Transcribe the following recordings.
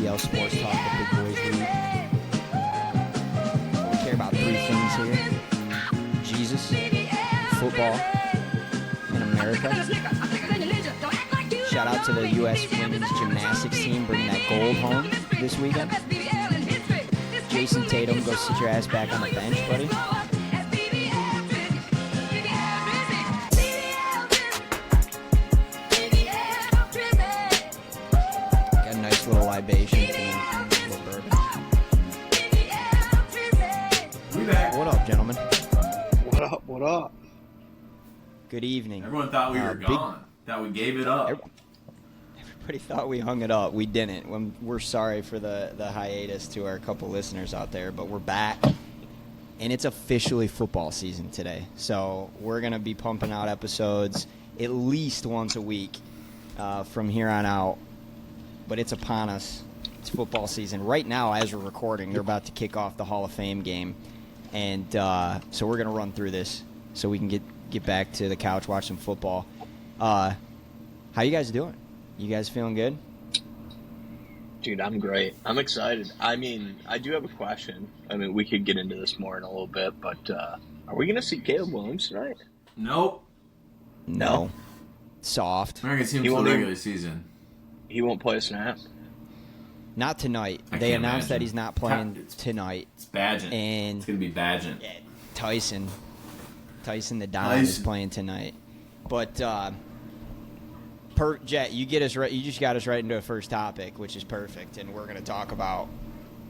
BBL Sports Talk, the Big Boys League. We care about three things here: Jesus, football, and America. Shout out to the U.S. women's gymnastics team bringing that gold home this weekend. Jason Tatum, go sit your ass back on the bench, buddy. Got a nice little libation for me, a little bourbon. We back. What up, gentlemen? What up? What up? Good evening. Everyone thought we were gone. Thought we gave it up. Everybody thought we hung it up. We didn't. We're sorry for the hiatus to our couple listeners out there, but we're back. And it's officially football season today. So we're going to be pumping out episodes at least once a week from here on out. But it's upon us. It's football season. Right now, as we're recording, they're about to kick off the Hall of Fame game. And so we're going to run through this so we can get back to the couch, watch some football. How you guys doing? You guys feeling good? Dude, I'm great. I'm excited. I mean, I do have a question. I mean, we could get into this more in a little bit, but are we going to see Caleb Williams tonight? Nope. No. Soft. We're not going to see him until the regular season. He won't play a snap? Not tonight. I They can't announced imagine. that he's not playing tonight. It's Badgett. And It's going to be Badgett. Tyson the Don is playing tonight. But Jet, you just got us right into a first topic, which is perfect, and we're going to talk about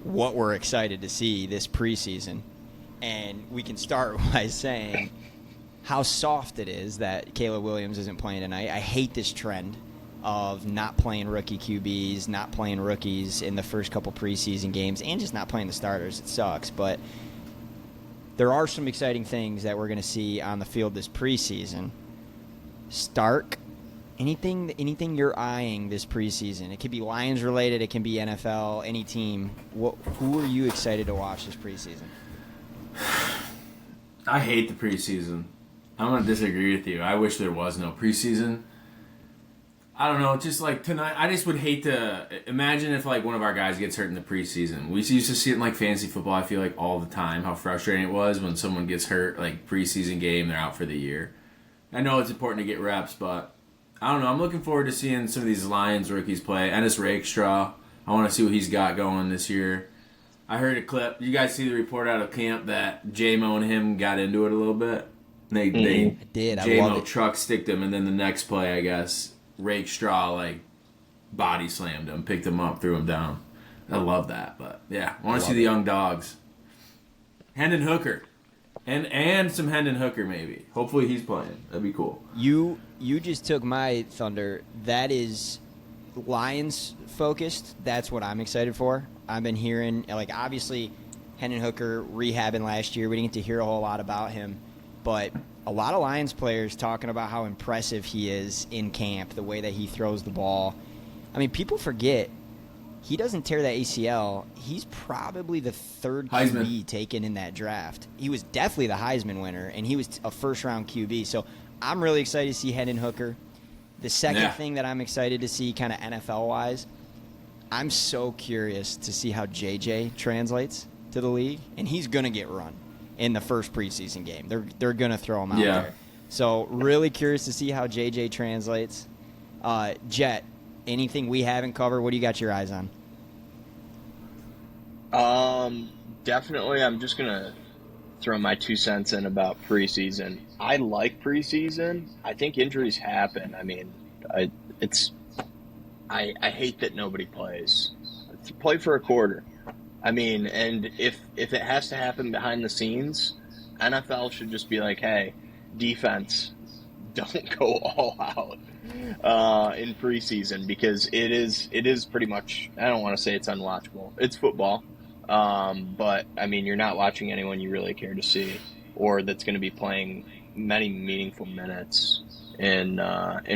what we're excited to see this preseason. And we can start by saying how soft it is that Caleb Williams isn't playing tonight. I hate this trend of not playing rookie QBs, not playing rookies in the first couple preseason games, and just not playing the starters. It sucks, but there are some exciting things that we're going to see on the field this preseason. Stark, anything you're eyeing this preseason? It could be Lions related, it can be NFL, any team. Who are you excited to watch this preseason? I hate the preseason. I'm going to disagree with you. I wish there was no preseason. I don't know, just like tonight, I just would hate to imagine if like one of our guys gets hurt in the preseason. We used to see it in like fantasy football, I feel like all the time, how frustrating it was when someone gets hurt, like preseason game, they're out for the year. I know it's important to get reps, but I don't know. I'm looking forward to seeing some of these Lions rookies play. Ennis Rakestraw, I want to see what he's got going this year. I heard a clip. You guys see the report out of camp that J-Mo and him got into it a little bit? They did. I love J-Mo it. truck sticked him, and then the next play, I guess, Rakestraw like body slammed him, picked him up, threw him down. I love that, but yeah, I want to see the young dogs. Hendon Hooker. And some Hendon Hooker maybe. Hopefully he's playing. That'd be cool. You just took my thunder. That is Lions focused. That's what I'm excited for. I've been hearing, like, obviously Hendon Hooker rehabbing last year. We didn't get to hear a whole lot about him, but a lot of Lions players talking about how impressive he is in camp, the way that he throws the ball. I mean, people forget he doesn't tear that ACL. He's probably the third Heisman. QB taken in that draft. He was definitely the Heisman winner, and he was a first-round QB. So I'm really excited to see Hendon Hooker. The second thing that I'm excited to see kind of NFL-wise, I'm so curious to see how JJ translates to the league, and he's going to get run in the first preseason game. They're going to throw him out there. So really curious to see how JJ translates. Jet, anything we haven't covered? What do you got your eyes on? Definitely. I'm just gonna throw my 2 cents in about preseason. I like preseason. I think injuries happen. I mean, I hate that nobody plays. Play for a quarter. I mean, and if it has to happen behind the scenes, NFL should just be like, hey, defense, don't go all out in preseason, because it is pretty much, I don't want to say it's unwatchable. It's football. But I mean, you're not watching anyone you really care to see, or that's going to be playing many meaningful minutes in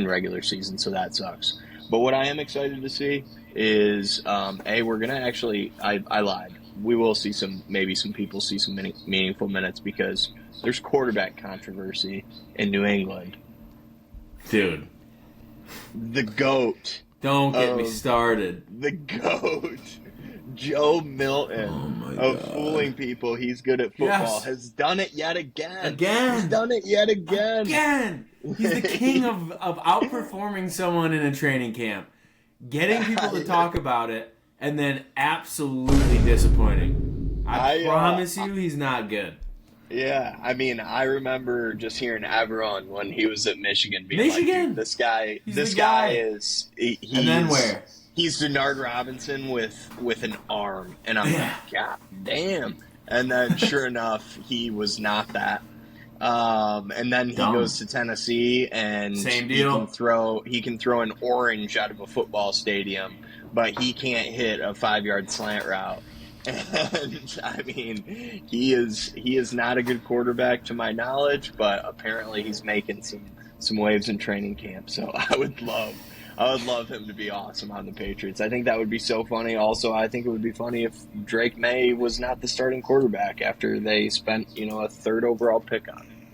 regular season. So that sucks. But what I am excited to see is, we're going to actually, I lied. We will see maybe some people see some meaningful minutes, because there's quarterback controversy in New England. Dude. The GOAT. Don't get me started. The GOAT, Joe Milton, fooling people he's good at football, has done it yet again. He's done it yet again. He's the king of outperforming someone in a training camp, getting people to talk about it, and then absolutely disappointing. I promise you he's not good. Yeah, I mean, I remember just hearing everyone when he was at Michigan being like, dude, this guy is he's, and then where? He's Denard Robinson with an arm. And I'm like, God damn. And then sure enough, he was not that. And then he goes to Tennessee and same deal. He can throw an orange out of a football stadium, but he can't hit a 5-yard slant route. And I mean, he is not a good quarterback to my knowledge, but apparently he's making some waves in training camp. So I would love him to be awesome on the Patriots. I think that would be so funny. Also, I think it would be funny if Drake May was not the starting quarterback after they spent, a 3rd overall pick on him.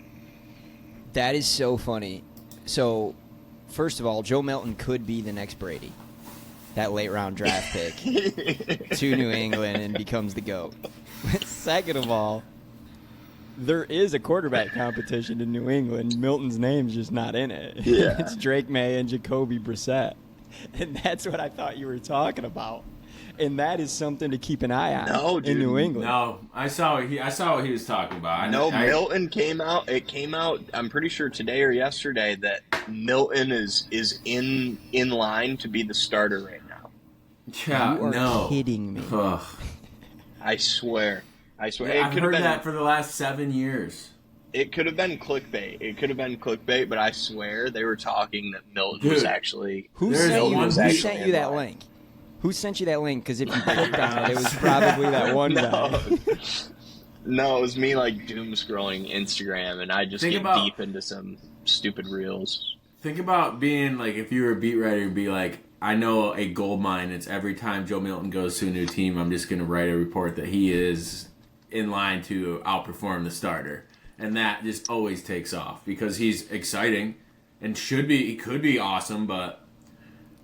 That is so funny. So, first of all, Joe Milton could be the next Brady. That late round draft pick to New England and becomes the GOAT. Second of all, there is a quarterback competition in New England. Milton's name's just not in it. Yeah. It's Drake May and Jacoby Brissett. And that's what I thought you were talking about. And that is something to keep an eye on in New England. No, I saw what he was talking about. Milton came out. It came out, I'm pretty sure today or yesterday, that Milton is in line to be the starter right now. Yeah, you are kidding me. Ugh. I swear. Yeah, I've heard that for the last 7 years. It could have been clickbait. But I swear they were talking that Milton was actually. Who sent you that link? Who sent you that link? Because if you clicked on it, it was probably that one guy. No, it was me doom scrolling Instagram, and I just get deep into some stupid reels. Think about being if you were a beat writer, be like, I know a gold mine. It's every time Joe Milton goes to a new team, I'm just going to write a report that he is in line to outperform the starter. And that just always takes off because he's exciting and he could be awesome, but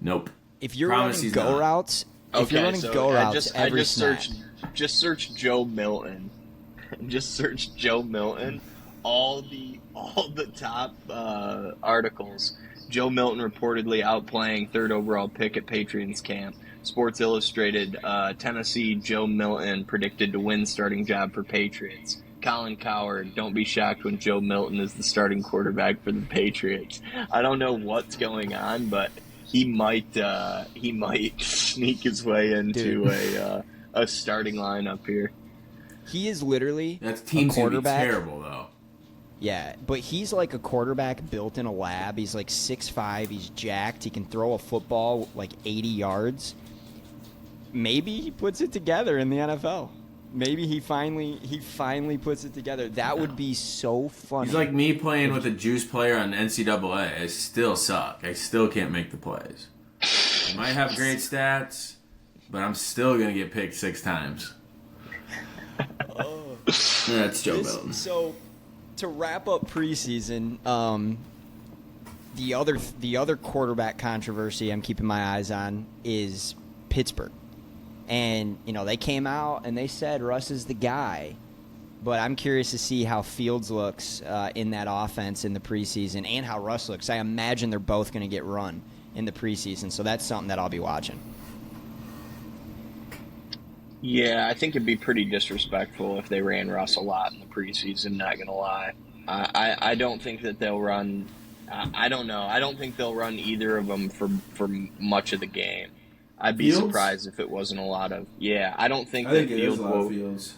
nope. If you're running go routes, every snap. Just search Joe Milton. Just search Joe Milton. All the top articles. Joe Milton reportedly outplaying 3rd overall pick at Patriots camp. Sports Illustrated, Tennessee Joe Milton predicted to win starting job for Patriots. Colin Cowherd, don't be shocked when Joe Milton is the starting quarterback for the Patriots. I don't know what's going on, but he might sneak his way into a starting lineup here. He is literally that team's a quarterback. Terrible though. Yeah, but he's like a quarterback built in a lab. He's 6'5", he's jacked. He can throw a football 80 yards. Maybe he puts it together in the NFL. Maybe he finally puts it together. That would be so funny. He's like me playing with a juice player on NCAA. I still suck. I still can't make the plays. I might have great stats, but I'm still going to get picked 6 times. That's Joe Milton. So, to wrap up preseason, the other quarterback controversy I'm keeping my eyes on is Pittsburgh. And, they came out and they said Russ is the guy. But I'm curious to see how Fields looks in that offense in the preseason and how Russ looks. I imagine they're both going to get run in the preseason. So that's something that I'll be watching. Yeah, I think it'd be pretty disrespectful if they ran Russ a lot in the preseason, not going to lie. I don't think that they'll run I don't know. I don't think they'll run either of them for much of the game. I'd be surprised if it wasn't a lot of. Yeah, I don't think that Fields will. Fields.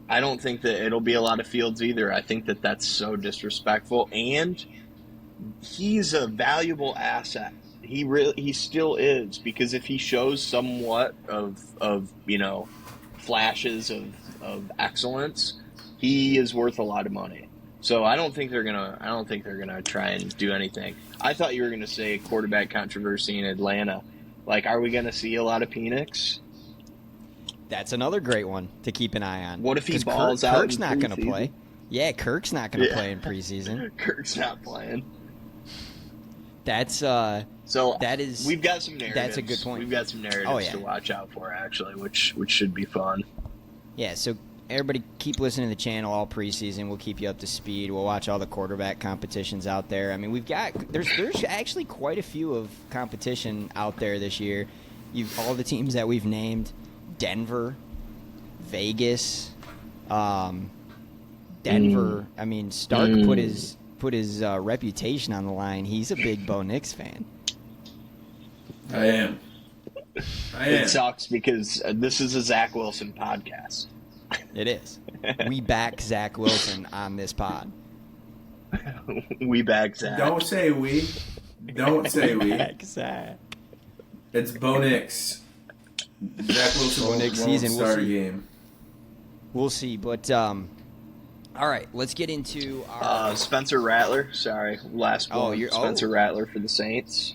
I don't think that it'll be a lot of Fields either. I think that that's so disrespectful, and he's a valuable asset. He still is, because if he shows somewhat of flashes of excellence, he is worth a lot of money. So I don't think they're gonna try and do anything. I thought you were gonna say quarterback controversy in Atlanta. Like, are we gonna see a lot of Penix? That's another great one to keep an eye on. What if he balls out? Kirk's not going to play. Yeah, Kirk's not going to play in preseason. Kirk's not playing. That's So that is we've got some narratives. That's a good point. We've got some narratives to watch out for, actually, which should be fun. Yeah, so everybody keep listening to the channel all preseason. We'll keep you up to speed. We'll watch all the quarterback competitions out there. I mean, there's actually quite a few of competition out there this year. All the teams that we've named: Denver, Vegas, Denver. I mean, Stark put his reputation on the line. He's a big Bo Nix fan. I am. It sucks because this is a Zach Wilson podcast. It is. We back Zach Wilson on this pod. We back Zach. Don't say we. Don't say we. Back Zach. It's Bo Nix. Zach Wilson Bo Nix won't season. start We'll a see. game. We'll see, but all right, let's get into our Spencer Rattler. Sorry, last one. Spencer Rattler for the Saints.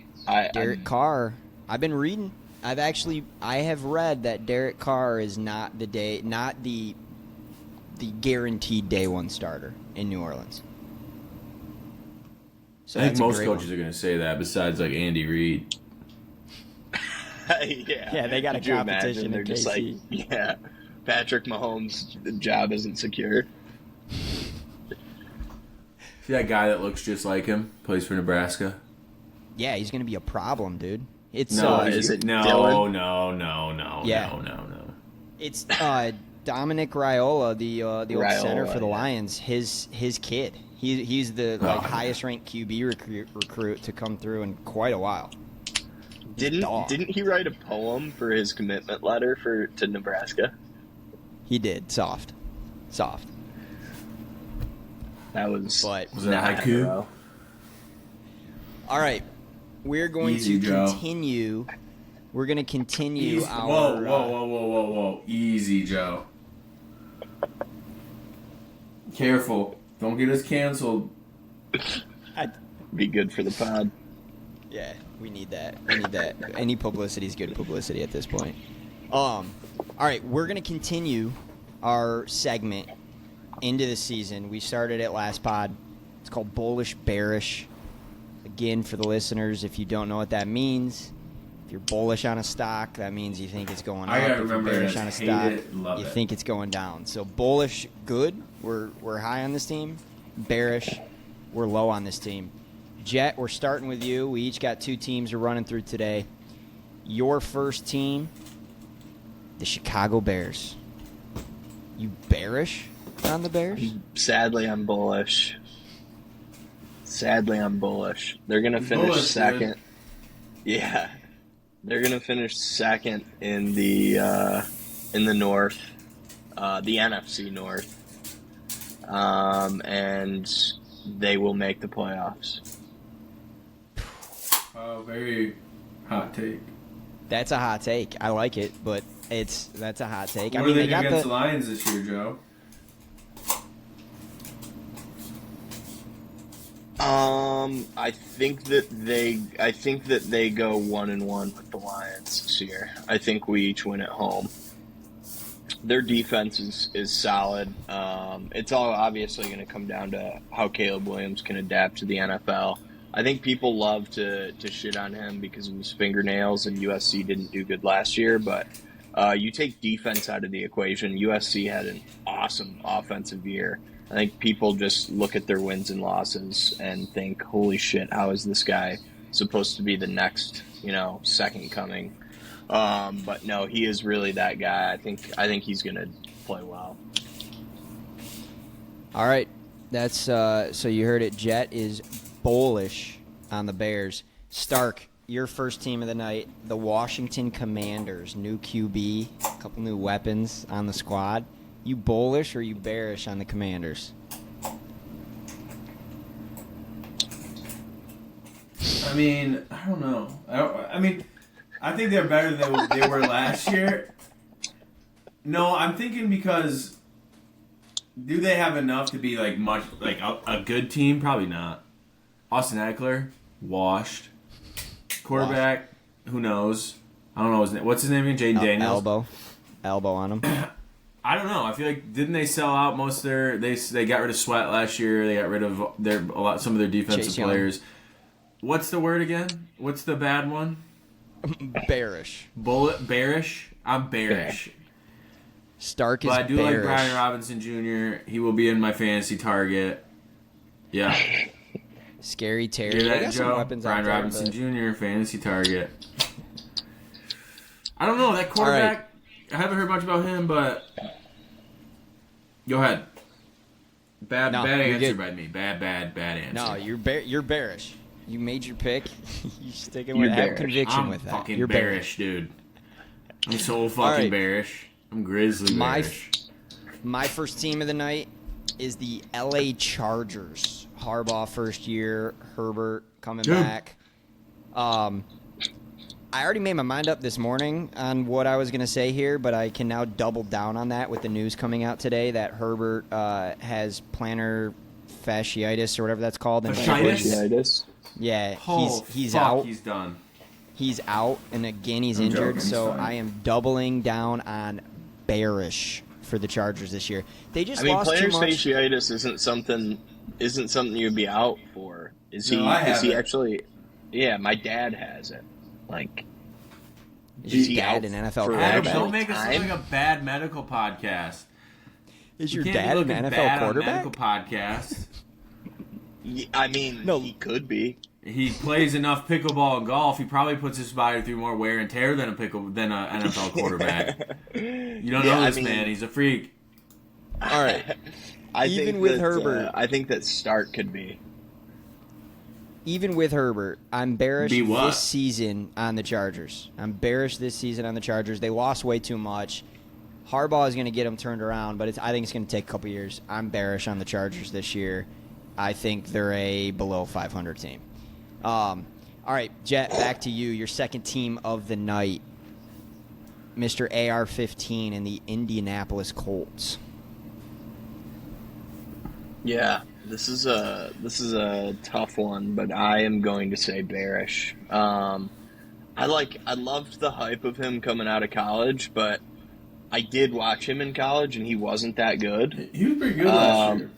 Derek Carr. I've been reading. I have read that Derek Carr is not the guaranteed day one starter in New Orleans. So I think most coaches are going to say that, besides like Andy Reid. Yeah, they got a competition. They're just like, yeah, Patrick Mahomes' job isn't secure. See that guy that looks just like him, plays for Nebraska? Yeah, he's going to be a problem, dude. It's is it no. It's Dominic Raiola, the old center for the yeah. Lions. His kid. He's the highest ranked QB recruit to come through in quite a while. Didn't he write a poem for his commitment letter to Nebraska? He did. Soft. That was that haiku? All right, we're going Easy, to Joe. continue. We're going to continue our. Whoa! Easy, Joe. Careful! Don't get us canceled. be good for the pod. Yeah, we need that. Any publicity is good publicity at this point. All right, we're going to continue our segment into the season. We started it last pod. It's called Bullish Bearish. Again, for the listeners, if you don't know what that means, if you're bullish on a stock, that means you think it's going up. I gotta if you're remember bearish it. on a Hate stock, it, love you it. think it's going down. So bullish, good. We're high on this team. Bearish, we're low on this team. Jet, we're starting with you. We each got two teams we're running through today. Your first team, the Chicago Bears. You bearish on the Bears? Sadly, I'm bullish. They're going to finish second. Dude. Yeah. They're going to finish second in the North, the NFC North. And they will make the playoffs. Oh, very hot take. That's a hot take. I like it, but that's a hot take. What I mean, are they they got against the Lions this year, Joe? I think that they go 1-1 with the Lions this year. I think we each win at home. Their defense is solid. It's all obviously going to come down to how Caleb Williams can adapt to the NFL. I think people love to shit on him because of his fingernails, and USC didn't do good last year. But you take defense out of the equation. USC had an awesome offensive year. I think people just look at their wins and losses and think, holy shit, how is this guy supposed to be the next, second coming? But no, he is really that guy. I think he's going to play well. All right. That's so you heard it. Jet is bullish on the Bears. Stark, your first team of the night, the Washington Commanders. New QB, a couple new weapons on the squad. You bullish or you bearish on the Commanders? I mean, I don't know. I think they're better than they were last year. No, I'm thinking because do they have enough to be like a good team? Probably not. Austin Eckler, washed. Quarterback, who knows? I don't know his name. What's his name again? Jaden Daniels. Elbow on him. I don't know. I feel like didn't they sell out most of their? They got rid of Sweat last year. They got rid of some of their defensive Chase Young. players. What's the word again? What's the bad one? Bearish. Bearish? I'm bearish. Stark is But I do bearish. like Brian Robinson Jr. He will be in my fantasy target. Yeah. Scary Terry. Hear They that, got some Joe? weapons Brian out there, Robinson but- Jr. fantasy target. I don't know that quarterback. Right. I haven't heard much about him, but go ahead. Bad No, you're answer good. by me. Bad answer. No, you're bearish. You made your pick. You sticking You're with have bearish. conviction I'm with that. fucking You're bearish, dude. I'm so fucking right. bearish. I'm grizzly bearish. My first team of the night is the LA Chargers. Harbaugh first year, Herbert coming Dude. back. I already made my mind up this morning on what I was going to say here, but I can now double down on that with the news coming out today that Herbert has plantar fasciitis or whatever that's called. And Fasciitis? yeah, Oh, he's fuck, out. He's done. He's out, and again, he's I'm injured. joking, So he's fine. I am doubling down on bearish for the Chargers this year. They just I mean, lost too plantar much. fasciitis isn't something you'd be out for. Is No, he? I Is have he it. actually? Yeah, my dad has it. Like, Is Is your he dad out an NFL for Adam, quarterback? don't make us look time? like a bad medical podcast. Is You your can't dad be an looking NFL bad on quarterback? medical podcast. I mean, No. he could be. He plays enough pickleball and golf. He probably puts his body through more wear and tear than an NFL quarterback. You don't know Yeah, this man. He's a freak. All right. I Even think with that, Herbert. I think that Stark could be. Even with Herbert, I'm bearish Be what? this season on the Chargers. I'm bearish this season on the Chargers. They lost way too much. Harbaugh is going to get them turned around, but I think it's going to take a couple years. I'm bearish on the Chargers this year. I think they're a below 500 team. All right, Jet, back to you. Your second team of the night, Mr. AR-15 and the Indianapolis Colts. Yeah, this is a tough one, but I am going to say bearish. I loved the hype of him coming out of college, but I did watch him in college, and he wasn't that good. He was pretty good last year.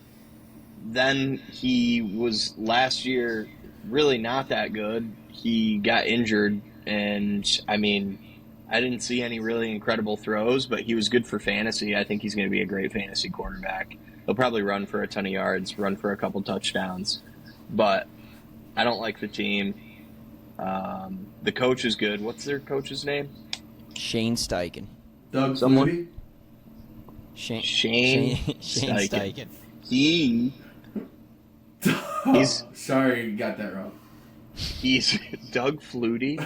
Then he was last year really not that good. He got injured, and I mean, I didn't see any really incredible throws, but he was good for fantasy. I think he's going to be a great fantasy quarterback. He'll probably run for a ton of yards, run for a couple touchdowns, but I don't like the team. The coach is good. What's their coach's name? Shane Steichen. Doug someone- Flutie? Shane Steichen. Steichen. He's Sorry, you got that wrong. he's Doug Flutie.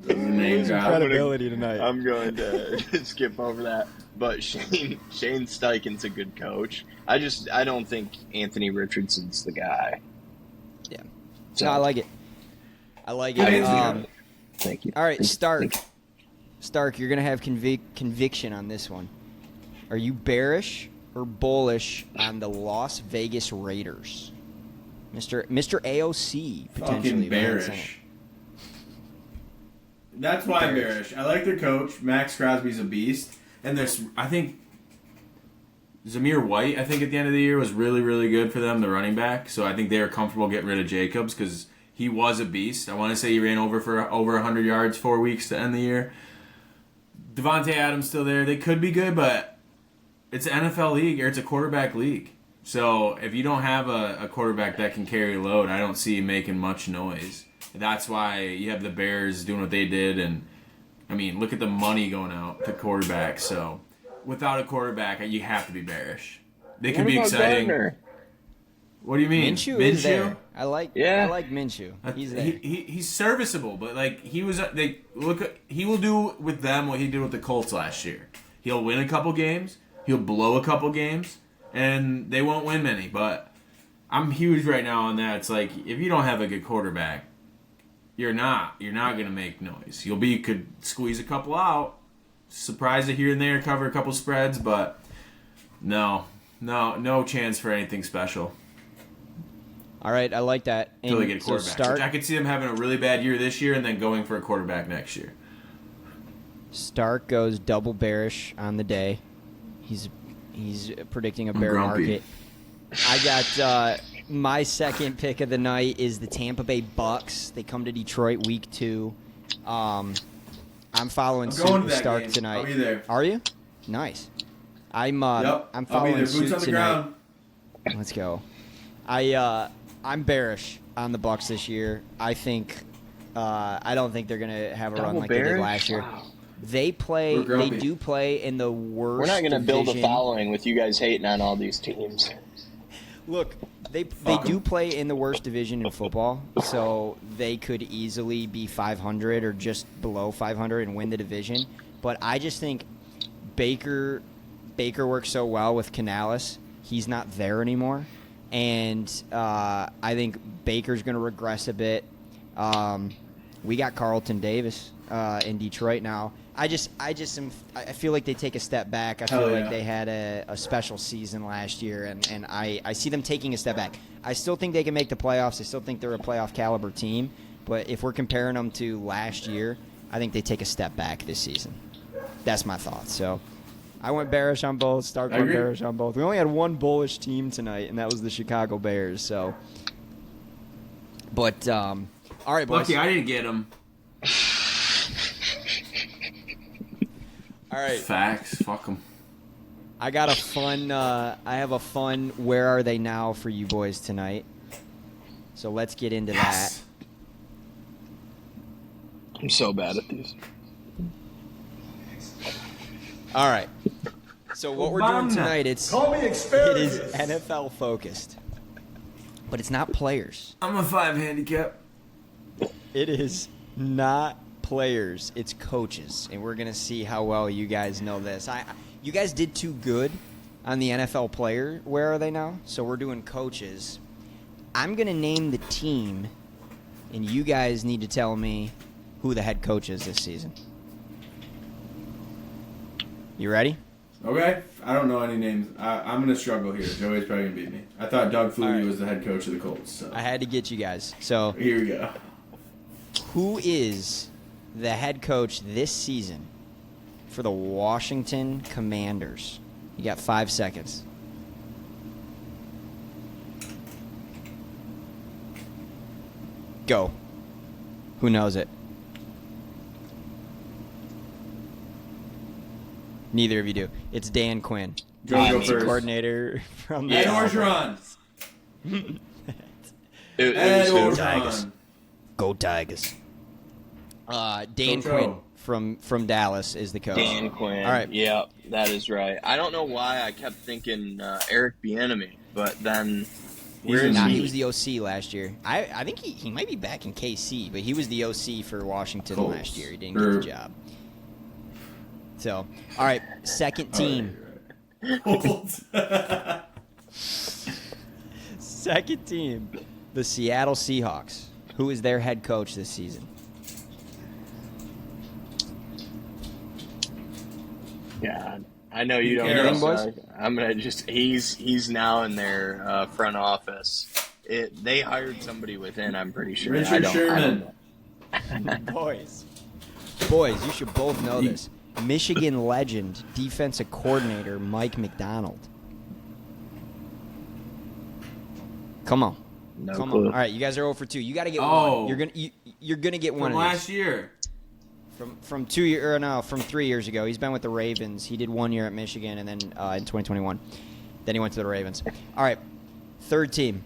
Name drop. Credibility tonight. I'm going to skip over that. But Shane Steichen's a good coach. I don't think Anthony Richardson's the guy. Yeah. So, No, I like it. I like I it. think- Thank you. All right, Thank you. Stark. Thank you. Stark, you're going to have conviction on this one. Are you bearish or bullish on the Las Vegas Raiders? Mr. AOC, potentially. Fucking bearish. That's why I'm bearish. I like their coach. Max Crosby's a beast. And I think Zamir White, at the end of the year, was really, really good for them, the running back. So I think they were comfortable getting rid of Jacobs because he was a beast. I want to say he ran over 100 yards 4 weeks to end the year. Devontae Adams still there. They could be good, but it's an NFL league or it's a quarterback league. So if you don't have a quarterback that can carry a load, I don't see him making much noise. That's why you have the Bears doing what they did. And, I mean, look at the money going out to quarterbacks. So without a quarterback, you have to be bearish. They could What be about exciting. Gardner? What do you mean? Minshew is there. I like Minshew. He's there. He's serviceable, but like he will do with them what he did with the Colts last year. He'll win a couple games, he'll blow a couple games, and they won't win many. But I'm huge right now on that. It's like if you don't have a good quarterback, you're not gonna make noise. Could squeeze a couple out, surprise it here and there, cover a couple spreads, but no chance for anything special. All right, I like that. Until they And get a so quarterback. Stark, Which I could see them having a really bad year this year and then going for a quarterback next year. Stark goes double bearish on the day. He's predicting a bear grumpy. market. I got my second pick of the night is the Tampa Bay Bucks. They come to Detroit week 2. I'm following suit going to with that Stark game. tonight. I'll be there. Are you? Nice. I'm Yep. I'm I'll be following there. Boots suit on the tonight. ground. Let's go. I'm bearish on the Bucks this year. I don't think they're gonna have a run Double like they did bearish? last year. Wow. They We're grumpy. do play in the worst. We're not going to build a division. following with you guys hating on all these teams. Look, they Fuck do 'em. play in the worst division in football, so they could easily be 500 or just below 500 and win the division. But I just think Baker works so well with Canales. He's not there anymore, and I think Baker's going to regress a bit. We got Carlton Davis in Detroit now. I feel like they take a step back. I feel Hell like yeah. they had a special season last year, and I see them taking a step back. I still think they can make the playoffs. I still think they're a playoff caliber team. But if we're comparing them to last year, I think they take a step back this season. That's my thoughts. So I went bearish on both. Stark I went agree. bearish on both. We only had one bullish team tonight, and that was the Chicago Bears. So, but all right, boys. Lucky I didn't get him. All right. Facts. Fuck them. I got a fun. I have a fun. Where are they now for you boys tonight? So let's get into Yes. I'm so bad at these. that. All right. So what we're doing Obama. tonight, it is NFL focused, but it's not players. I'm a 5 handicap. It is not players. It's coaches, and we're gonna see how well you guys know this. You guys did too good on the NFL player. Where are they now? So we're doing coaches. I'm gonna name the team, and you guys need to tell me who the head coach is this season. You ready? Okay. I don't know any names. I'm going to struggle here. Joey's probably going to beat me. I thought Doug Flutie All right. was the head coach of the Colts. So I had to get you guys. So here we go. who is the head coach this season for the Washington Commanders? You got 5 seconds. Go. Who knows it? Neither of you do. It's Dan Quinn, Go go defensive first. coordinator from the Ed Dolphins. Orgeron. It Ed was Tigers. Orgeron. Go Tigers. Dan Coach Quinn O. from Dallas is the coach. Dan Quinn. All right. Yeah, that is right. I don't know why I kept thinking Eric Bieniemy, but then where is Nah, he? he was the OC last year. I think he might be back in KC, but he was the OC for Washington Colts. last year. He didn't get the job. So, all right, second team. Colts. Second team, the Seattle Seahawks. Who is their head coach this season? Yeah, I know you don't Anything, know. boys? So I'm gonna just he's now in their front office. They hired somebody within. I'm pretty sure. Richard Sherman. Boys, you should both know this. Michigan legend, defensive coordinator Mike McDonald. Come on. No Come clue. on. All right, you guys are 0 for 2. You got to get Oh. one. You're gonna get one From of last these. year. From 3 years ago. He's been with the Ravens. He did 1 year at Michigan, and then in 2021, then he went to the Ravens. All right, third team,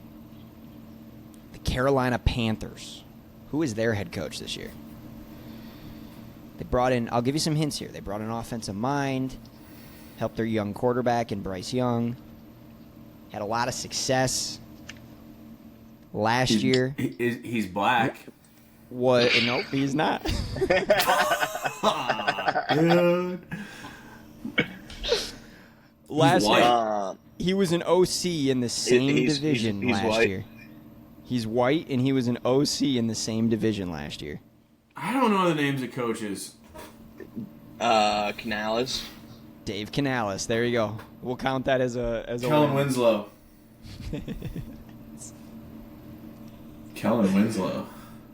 the Carolina Panthers. Who is their head coach this year? They brought in. I'll give you some hints here. They brought an offensive mind, helped their young quarterback in Bryce Young. Had a lot of success last year. He's black. What? Nope, he's not. Dude. Last white. year, he was an OC in the same he's- division he's last white. year. He's white, and he was an OC in the same division last year. I don't know the names of coaches. Canales. Dave Canales. There you go. We'll count that as a Kellen win. Winslow. Kellen Winslow.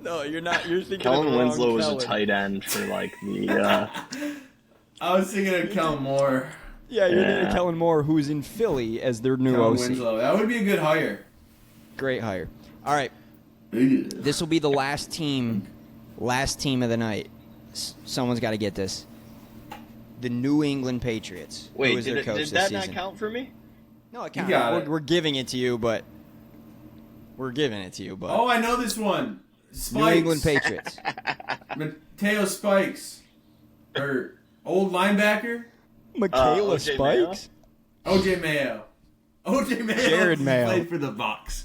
No, you're not. You're thinking. Kellen of the wrong Winslow was a Kellen. tight end for like the. I was thinking of Kellen Moore. Yeah, you're thinking of Kellen Moore, who's in Philly as their new Kellen OC. Winslow. That would be a good hire. Great hire. All right. This will be the last team of the night. Someone's got to get this. The New England Patriots. Wait, who is their did coach this that season. not count for me? No, it You counts. got it. We're giving it to you, but we're giving it to you. But Oh, I know this one. Spikes. New England Patriots. Mateo Spikes. Or old linebacker. Michaela O.J. Mayo? Spikes. OJ Mayo. OJ Mayo. Jared Mayo. Played for the Bucks.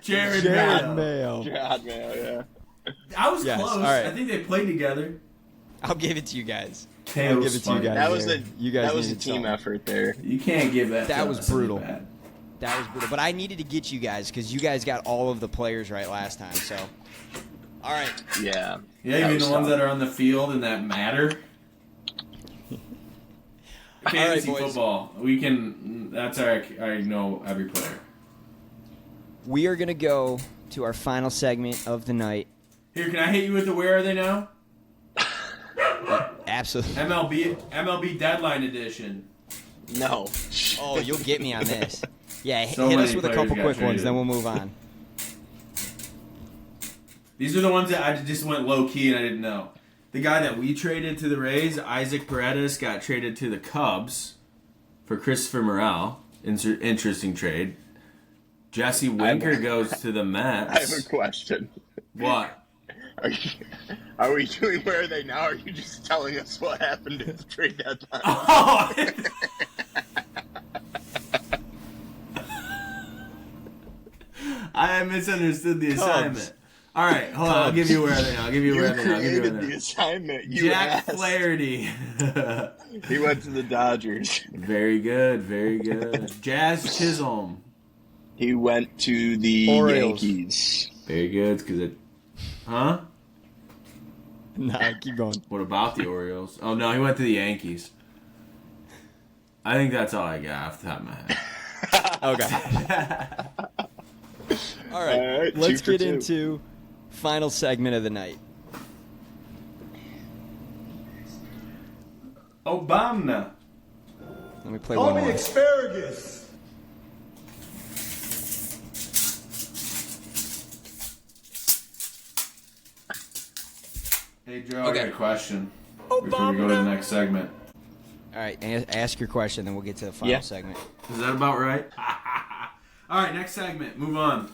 Jared Jared Mayo. Mayo. God, man, yeah. I was Yes, close. all right. I think they played together. I'll give it to you guys. Mateo I'll give it to you Spikes. guys. That was there. You guys that was a needed team something. effort there. You can't give that. That to was us brutal. any bad. That was brutal. But I needed to get you guys because you guys got all of the players right last time. So, all right. Yeah. Yeah, you That mean was the ones tough. that are on the field and that matter? Fantasy boys. football. We can. That's our. I know every player. We are going to go to our final segment of the night. Here, can I hit you with the where are they now? Absolutely. MLB deadline edition. No. Oh, you'll get me on this. Yeah, So hit us many with a players couple got quick ones, traded. then we'll move on. These are the ones that I just went low key and I didn't know. The guy that we traded to the Rays, Isaac Paredes, got traded to the Cubs for Christopher Morel. Interesting trade. Jesse Winker goes to the Mets. I have a question. What? Are we doing where are they now? Or are you just telling us what happened at the trade deadline? Oh! I misunderstood the assignment. All right, hold on. I'll give you where are they now. I'll give you You where are they now. I'll give you where created are they the now. assignment. You Jack asked. Flaherty. He went to the Dodgers. Very good, very good. Jazz Chisholm. He went to the Orioles. Yankees. Very good, because it. Huh? Nah, keep going. What about the Orioles? Oh no, he went to the Yankees. I think that's all I got off the top of my head. Okay. All right. All right, Let's 2 for get 2. into final segment of the night. Obama. Let me play one more. asparagus. Hey Joe, I Okay. got a question. Before we go to the next segment. All right, ask your question, then we'll get to the final Yeah. segment. Is that about right? All right, next segment. Move on.